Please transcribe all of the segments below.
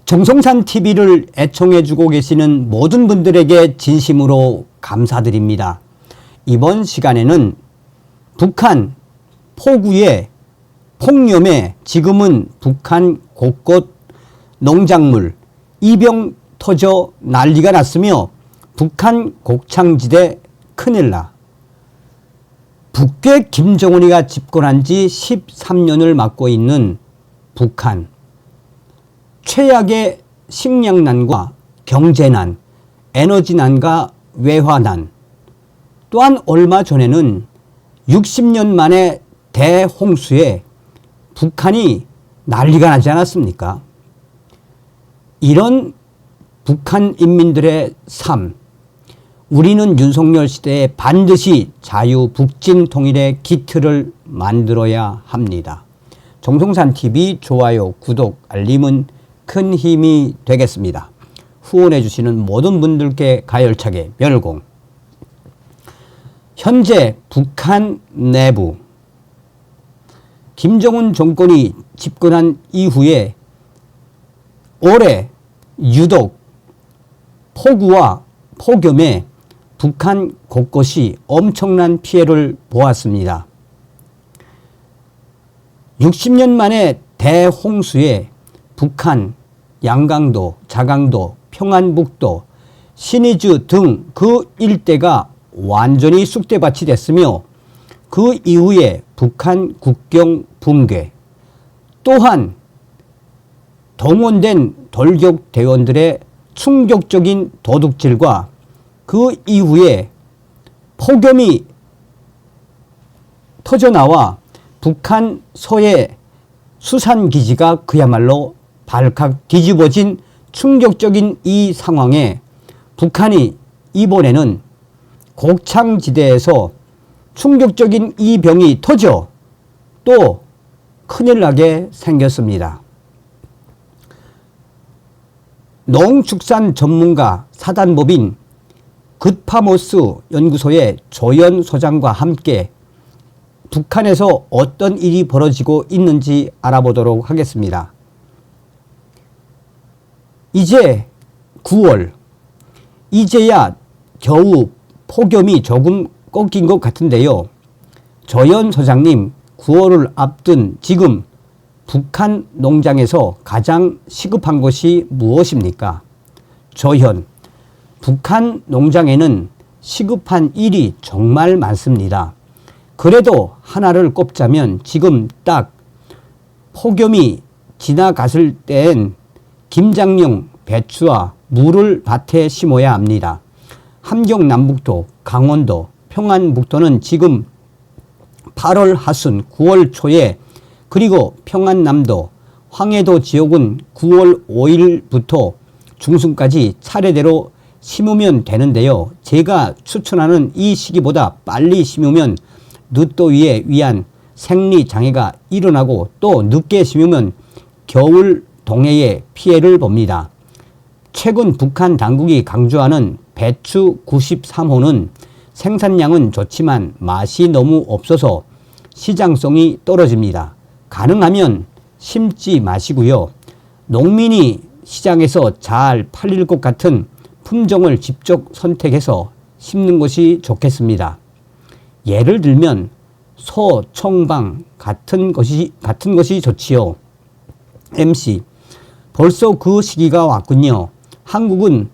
정성산 TV를 애청해주고 계시는 모든 분들에게 진심으로 감사드립니다. 이번 시간에는 북한 폭우에 폭염에 지금은 북한 곳곳 농작물 이병 터져 난리가 났으며 북한 곡창지대 큰일나. 북괴 김정은이가 집권한 지 13년을 맞고 있는 북한. 최악의 식량난과 경제난, 에너지난과 외화난, 또한 얼마 전에는 60년 만에 대홍수에 북한이 난리가 나지 않았습니까? 이런 북한 인민들의 삶, 우리는 윤석열 시대에 반드시 자유 북진 통일의 기틀을 만들어야 합니다. 정성산 TV 좋아요, 구독, 알림은 큰 힘이 되겠습니다. 후원해 주시는 모든 분들께 가열차게 멸공. 현재 북한 내부 김정은 정권이 집권한 이후에 올해 유독 폭우와 폭염에 북한 곳곳이 엄청난 피해를 보았습니다. 60년 만에 대홍수에 북한 양강도, 자강도, 평안북도, 신의주 등 그 일대가 완전히 쑥대밭이 됐으며 그 이후에 북한 국경 붕괴, 또한 동원된 돌격 대원들의 충격적인 도둑질과 그 이후에 폭염이 터져나와 북한 서해 수산기지가 그야말로 발칵 뒤집어진 충격적인 이 상황에 북한이 이번에는 곡창지대에서 충격적인 이 병이 터져 또 큰일 나게 생겼습니다. 농축산 전문가 사단법인 굿파모스 연구소의 조연 소장과 함께 북한에서 어떤 일이 벌어지고 있는지 알아보도록 하겠습니다. 이제 9월, 이제야 겨우 폭염이 조금 꺾인 것 같은데요. 조연 소장님, 9월을 앞둔 지금 북한 농장에서 가장 시급한 것이 무엇입니까? 조연, 북한 농장에는 시급한 일이 정말 많습니다. 그래도 하나를 꼽자면 지금 딱 폭염이 지나갔을 땐 김장용 배추와 물을 밭에 심어야 합니다. 함경 남북도, 강원도, 평안북도는 지금 8월 하순, 9월 초에 그리고 평안남도, 황해도 지역은 9월 5일부터 중순까지 차례대로 심으면 되는데요. 제가 추천하는 이 시기보다 빨리 심으면 늦더위에 의한 생리장애가 일어나고 또 늦게 심으면 겨울 동해에 피해를 봅니다. 최근 북한 당국이 강조하는 배추 93호는 생산량은 좋지만 맛이 너무 없어서 시장성이 떨어집니다. 가능하면 심지 마시고요. 농민이 시장에서 잘 팔릴 것 같은 품종을 직접 선택해서 심는 것이 좋겠습니다. 예를 들면 소, 청방 같은 것이 좋지요. MC, 벌써 그 시기가 왔군요. 한국은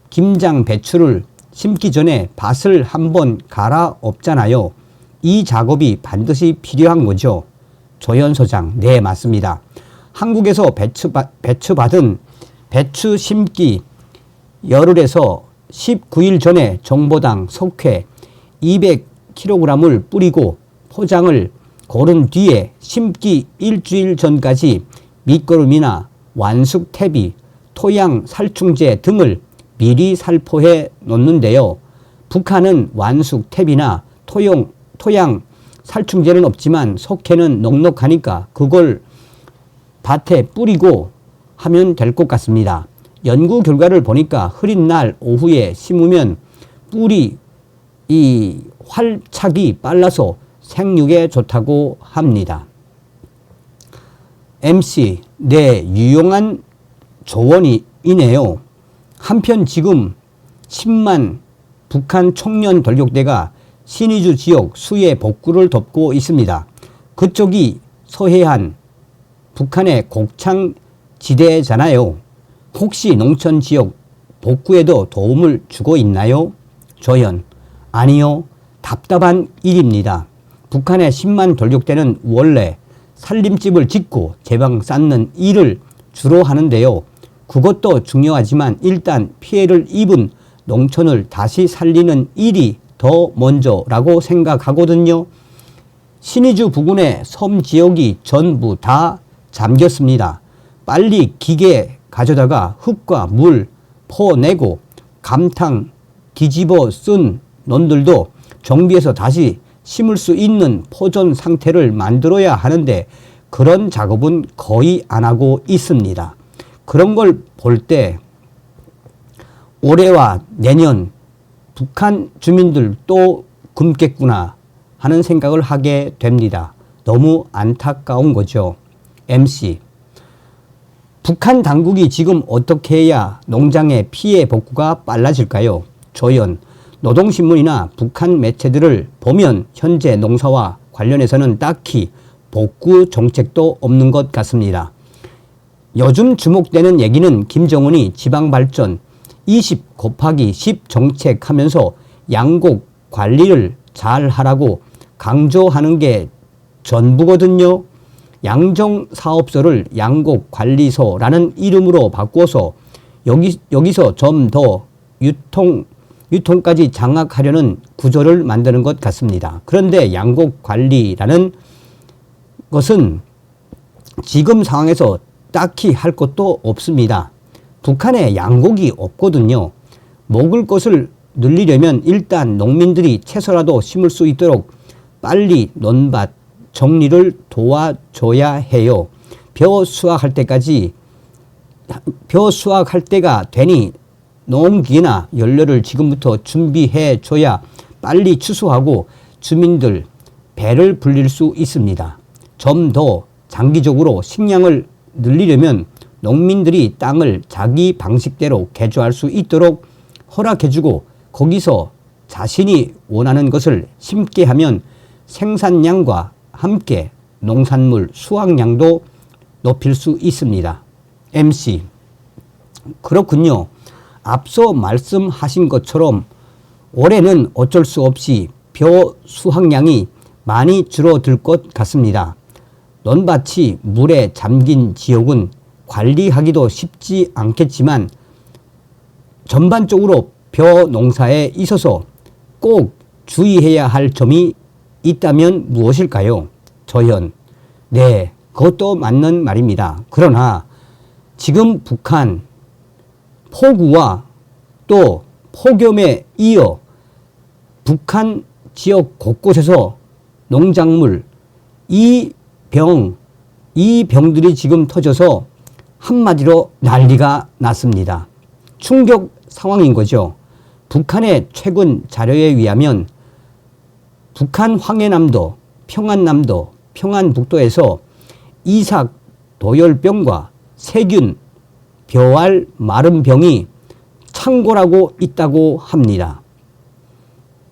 김장 배추를 심기 전에 밭을 한번 갈아엎잖아요. 이 작업이 반드시 필요한 거죠. 조연 소장, 네, 맞습니다. 한국에서 배추밭은 배추 심기 열흘에서 19일 전에 정보당 석회 200kg을 뿌리고 포장을 고른 뒤에 심기 일주일 전까지 밑거름이나 완숙 퇴비, 토양 살충제 등을 미리 살포해 놓는데요. 북한은 완숙 퇴비나 토양 살충제는 없지만 석회는 넉넉하니까 그걸 밭에 뿌리고 하면 될 것 같습니다. 연구 결과를 보니까 흐린 날 오후에 심으면 뿌리 활착이 빨라서 생육에 좋다고 합니다. MC, 네, 유용한 조원이네요. 한편 지금 10만 북한 청년 돌격대가 신의주 지역 수해 복구를 돕고 있습니다. 그쪽이 서해안 북한의 곡창 지대잖아요. 혹시 농촌 지역 복구에도 도움을 주고 있나요? 조연: 아니요. 답답한 일입니다. 북한의 10만 돌격대는 원래 살림집을 짓고 제방 쌓는 일을 주로 하는데요. 그것도 중요하지만 일단 피해를 입은 농촌을 다시 살리는 일이 더 먼저라고 생각하거든요. 신의주 부근의 섬 지역이 전부 다 잠겼습니다. 빨리 기계 가져다가 흙과 물 퍼내고 감탕 뒤집어 쓴 논들도 정비해서 다시 심을 수 있는 포존 상태를 만들어야 하는데 그런 작업은 거의 안 하고 있습니다. 그런 걸 볼 때 올해와 내년 북한 주민들 또 굶겠구나 하는 생각을 하게 됩니다. 너무 안타까운 거죠. MC: 북한 당국이 지금 어떻게 해야 농장의 피해 복구가 빨라질까요? 조연: 노동신문이나 북한 매체들을 보면 현재 농사와 관련해서는 딱히 복구 정책도 없는 것 같습니다. 요즘 주목되는 얘기는 김정은이 지방발전 20 곱하기 10 정책하면서 양곡 관리를 잘 하라고 강조하는 게 전부거든요. 양정사업소를 양곡관리소라는 이름으로 바꿔서 여기서 좀 더 유통까지 장악하려는 구조를 만드는 것 같습니다. 그런데 양곡관리라는 것은 지금 상황에서 딱히 할 것도 없습니다. 북한에 양곡이 없거든요. 먹을 것을 늘리려면 일단 농민들이 채소라도 심을 수 있도록 빨리 논밭 정리를 도와줘야 해요. 벼 수확할 때가 되니 농기나 연료를 지금부터 준비해 줘야 빨리 추수하고 주민들 배를 불릴 수 있습니다. 좀 더 장기적으로 식량을 늘리려면 농민들이 땅을 자기 방식대로 개조할 수 있도록 허락해주고 거기서 자신이 원하는 것을 심게 하면 생산량과 함께 농산물 수확량도 높일 수 있습니다. MC: 그렇군요. 앞서 말씀하신 것처럼 올해는 어쩔 수 없이 벼 수확량이 많이 줄어들 것 같습니다. 논밭이 물에 잠긴 지역은 관리하기도 쉽지 않겠지만 전반적으로 벼 농사에 있어서 꼭 주의해야 할 점이 있다면 무엇일까요? 조연: 네, 그것도 맞는 말입니다. 그러나 지금 북한 폭우와 또 폭염에 이어 북한 지역 곳곳에서 농작물 이 병들이 지금 터져서 한마디로 난리가 났습니다. 충격 상황인 거죠. 북한의 최근 자료에 의하면 북한 황해남도, 평안남도, 평안북도에서 이삭 도열병과 세균, 벼알 마른 병이 창궐하고 있다고 합니다.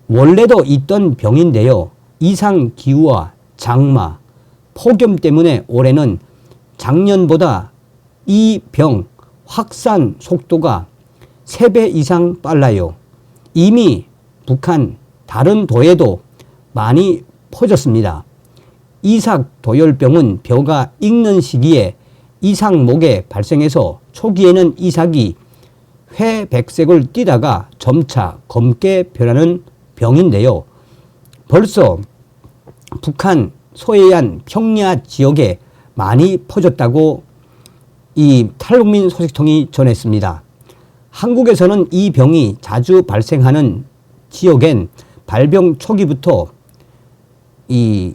원래도 있던 병인데요. 이상 기후와 장마, 폭염 때문에 올해는 작년보다 이 병 확산 속도가 3배 이상 빨라요. 이미 북한 다른 도에도 많이 퍼졌습니다. 이삭 도열병은 벼가 익는 시기에 이삭목에 발생해서 초기에는 이삭이 회백색을 띠다가 점차 검게 변하는 병인데요. 벌써 북한 서해안 평야 지역에 많이 퍼졌다고 이 탈북민 소식통이 전했습니다. 한국에서는 이 병이 자주 발생하는 지역엔 발병 초기부터 이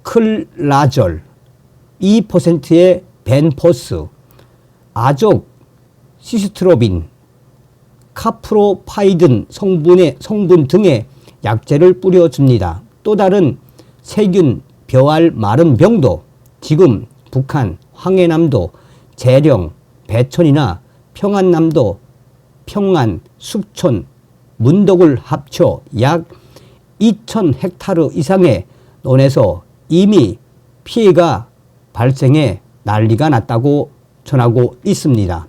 트라이사이클라졸 2%의 벤포스, 아족 시스트로빈, 카프로파이든 성분 등의 약재를 뿌려줍니다. 또 다른 세균 벼알 마른 병도 지금 북한 황해남도, 재령, 배천이나 평안남도, 평안, 숙촌, 문덕을 합쳐 약 2,000헥타르 이상의 논에서 이미 피해가 발생해 난리가 났다고 전하고 있습니다.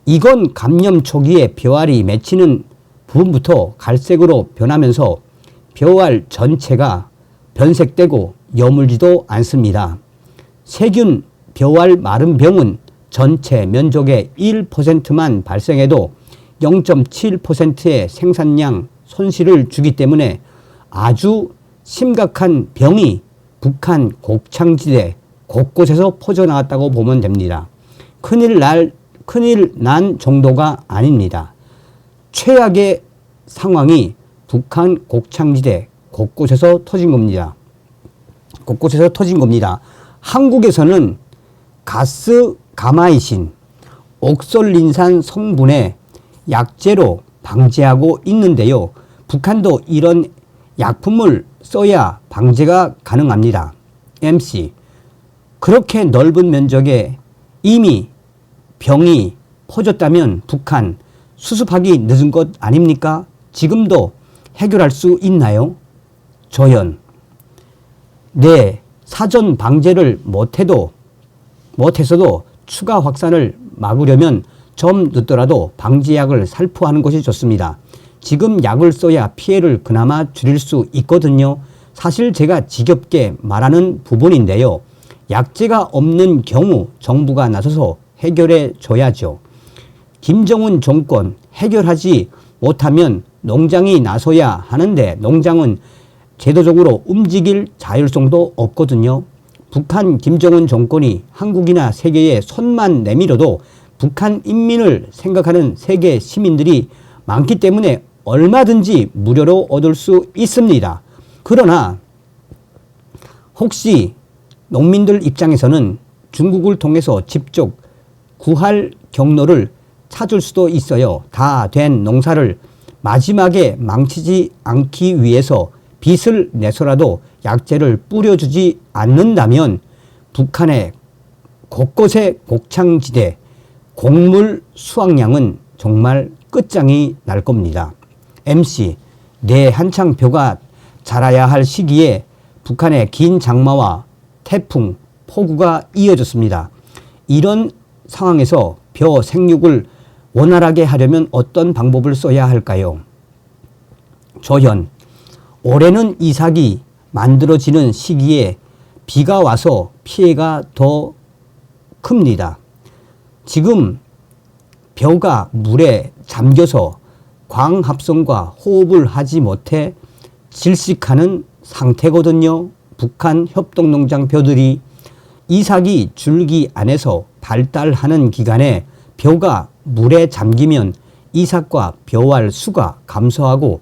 이건 감염 초기에 벼알이 맺히는 부분부터 갈색으로 변하면서 벼알 전체가 변색되고 여물지도 않습니다. 세균 벼알 마른 병은 전체 면적의 1%만 발생해도 0.7%의 생산량 손실을 주기 때문에 아주 심각한 병이 북한 곡창지대 곳곳에서 퍼져나갔다고 보면 됩니다. 큰일 난 정도가 아닙니다. 최악의 상황이 북한 곡창지대 곳곳에서 터진 겁니다. 한국에서는 가스 가마이신, 옥솔린산 성분의 약재로 방제하고 있는데요. 북한도 이런 약품을 써야 방제가 가능합니다. MC, 그렇게 넓은 면적에 이미 병이 퍼졌다면 북한 수습하기 늦은 것 아닙니까? 지금도 해결할 수 있나요? 조연, 네, 사전 방제를 못했어도 추가 확산을 막으려면 좀 늦더라도 방지약을 살포하는 것이 좋습니다. 지금 약을 써야 피해를 그나마 줄일 수 있거든요. 사실 제가 지겹게 말하는 부분인데요. 약재가 없는 경우 정부가 나서서 해결해 줘야죠. 김정은 정권 해결하지 못하면 농장이 나서야 하는데 농장은 제도적으로 움직일 자율성도 없거든요. 북한 김정은 정권이 한국이나 세계에 손만 내밀어도 북한 인민을 생각하는 세계 시민들이 많기 때문에 얼마든지 무료로 얻을 수 있습니다. 그러나 혹시 농민들 입장에서는 중국을 통해서 직접 구할 경로를 찾을 수도 있어요. 다 된 농사를 마지막에 망치지 않기 위해서 빚을 내서라도 약재를 뿌려주지 않는다면 북한의 곳곳의 곡창지대 곡물 수확량은 정말 끝장이 날 겁니다. MC, 네, 한창 벼가 자라야 할 시기에 북한의 긴 장마와 태풍, 폭우가 이어졌습니다. 이런 상황에서 벼 생육을 원활하게 하려면 어떤 방법을 써야 할까요? 조현, 올해는 이삭이 만들어지는 시기에 비가 와서 피해가 더 큽니다. 지금 벼가 물에 잠겨서 광합성과 호흡을 하지 못해 질식하는 상태거든요. 북한 협동농장 벼들이 이삭이 줄기 안에서 발달하는 기간에 벼가 물에 잠기면 이삭과 벼알 수가 감소하고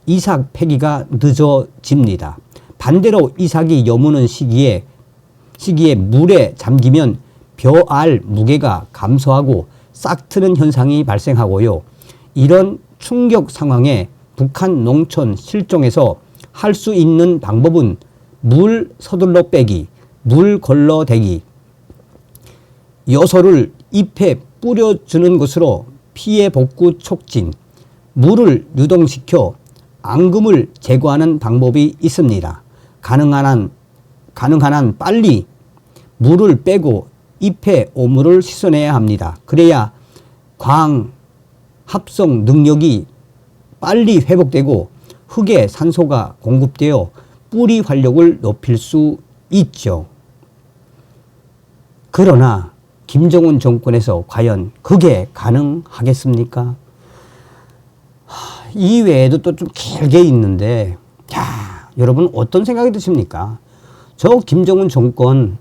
이삭 폐기가 늦어집니다. 반대로 이삭이 여무는 시기에 물에 잠기면 벼알 무게가 감소하고 싹트는 현상이 발생하고요. 이런 충격 상황에 북한 농촌 실종에서 할 수 있는 방법은 물 서둘러 빼기, 물 걸러대기, 요소를 잎에 뿌려주는 것으로 피해 복구 촉진, 물을 유동시켜 앙금을 제거하는 방법이 있습니다. 가능한 한 빨리 물을 빼고 잎의 오물을 씻어내야 합니다. 그래야 광합성 능력이 빨리 회복되고 흙에 산소가 공급되어 뿌리 활력을 높일 수 있죠. 그러나 김정은 정권에서 과연 그게 가능하겠습니까? 이 외에도 또 좀 길게 있는데, 야, 여러분 어떤 생각이 드십니까? 저 김정은 정권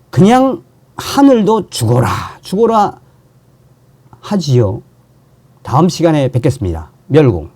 그냥 하늘도 죽어라 하지요. 다음 시간에 뵙겠습니다. 멸공.